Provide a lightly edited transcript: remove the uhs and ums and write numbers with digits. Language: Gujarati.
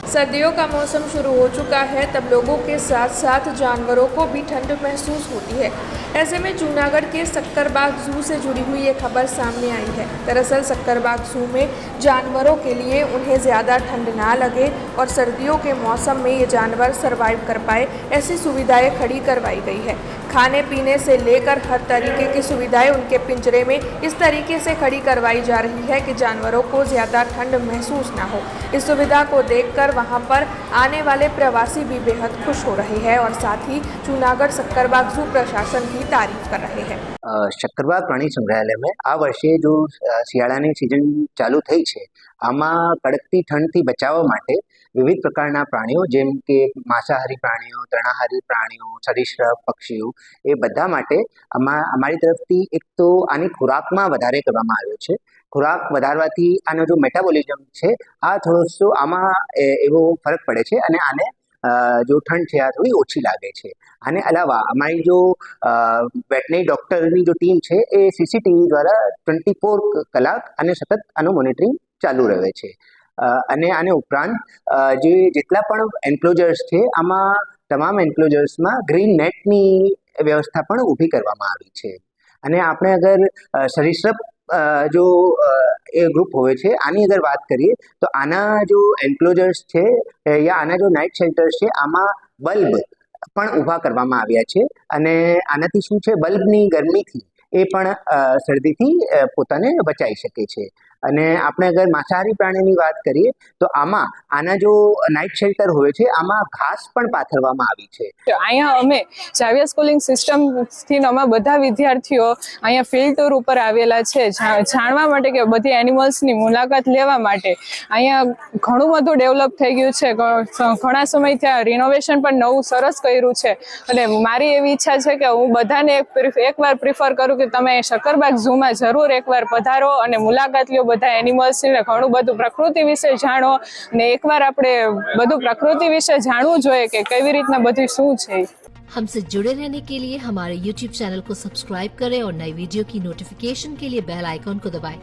सर्दियों का मौसम शुरू हो चुका है, तब लोगों के साथ साथ जानवरों को भी ठंड महसूस होती है। ऐसे में जूनागढ़ के सक्करबाग जू से जुड़ी हुई एक खबर सामने आई है। दरअसल सक्करबाग जू में जानवरों के लिए उन्हें ज़्यादा ठंड ना लगे और सर्दियों के मौसम में ये जानवर सर्वाइव कर पाए, ऐसी सुविधाएं खड़ी करवाई गई है। खाने पीने से लेकर हर तरीके की सुविधाएं उनके पिंजरे में इस तरीके से खड़ी करवाई जा रही है कि जानवरों को ज़्यादा ठंड महसूस ना हो। इस सुविधा को देखकर वहां पर आने वाले प्रवासी भी बेहद खुश हो रहे हैं और साथ ही जूनागढ़ सक्करबाग जू प्रशासन की तारीफ कर रहे हैं। सक्करबाग प्राणी संग्रहालय में आ वर्षे जो શિયાળાની સિઝન ચાલુ થઈ છે, આમાં કડકતી ઠંડથી બચાવવા માટે વિવિધ પ્રકારના પ્રાણીઓ જેમ કે માંસાહારી પ્રાણીઓ, તૃણાહારી પ્રાણીઓ, સરીસૃપ, પક્ષીઓ એ બધા માટે અમારી તરફથી એક તો આની ખોરાકમાં વધારે કરવામાં આવ્યો છે। ખોરાક વધારવાથી આનો જો મેટાબોલિઝમ છે આ થોડો આમાં એવો ફરક પડે છે અને આને जो ठंड है आ थोड़ी ओછી लागे છે। આને અલાવા અમારી જો વેટનરી ડોક્ટરની જો ટીમ છે એ સીસીટીવી દ્વારા 24 કલાક અને સતત આનું મોનિટરિંગ ચાલુ રહે છે। અને આને ઉપરાંત જે જેટલા પણ એન્ક્લોઝર્સ છે આમાં તમામ એન્ક્લોઝર્સમાં ગ્રીન નેટની વ્યવસ્થા પણ ઊભી કરવામાં આવી છે। અને આપણે અગર સરીસૃપ जो એ ગ્રુપ હોય છે આની અગર વાત કરીએ તો આના જો એન્ક્લોઝર્સ છે या આના જો નાઇટ શેલ્ટર્સ છે આમાં બલ્બ પણ ઊભા કરવામાં આવ્યા છે અને આનાથી શું છે બલ્બની ગરમીથી એ પણ શરદીથી પોતાને બચાવી શકે છે। અને આપણે અગર માંસાહારી પ્રાણીની વાત કરીએ તો આમાં આના જો નાઇટ શેલ્ટર હોય છે આમાં ઘાસ પણ પાથરવામાં આવી છે। અહીંયા અમે ઝાવિયર સ્કૂલિંગ સિસ્ટમથી અમે બધા વિદ્યાર્થીઓ અહીંયા ફિલ્ડ ટૂર ઉપર આવેલા છે જાણવા માટે કે બધી એનિમલ્સની મુલાકાત લેવા માટે। અહીંયા ઘણું બધું ડેવલપ થઈ ગયું છે, ઘણા સમયથી આ રિનોવેશન પણ નવું સરસ કર્યું છે અને મારી એવી ઈચ્છા છે કે હું બધાને એકવાર પ્રિફર કરું કે તમે सक्करबाग ઝૂમાં જરૂર એકવાર પધારો અને મુલાકાત લો બધા એનિમલ્સની, ઘણું બધું પ્રકૃતિ વિશે જાણો અને એકવાર આપણે બધું પ્રકૃતિ વિશે જાણવું જોઈએ કે કેવી રીતના બધું શું છે। हमसे जुड़े रहने के लिए हमारे YouTube चैनल को सब्सक्राइब करें और नई वीडियो की नोटिफिकेशन के लिए बेल आइकॉन को दबाएं।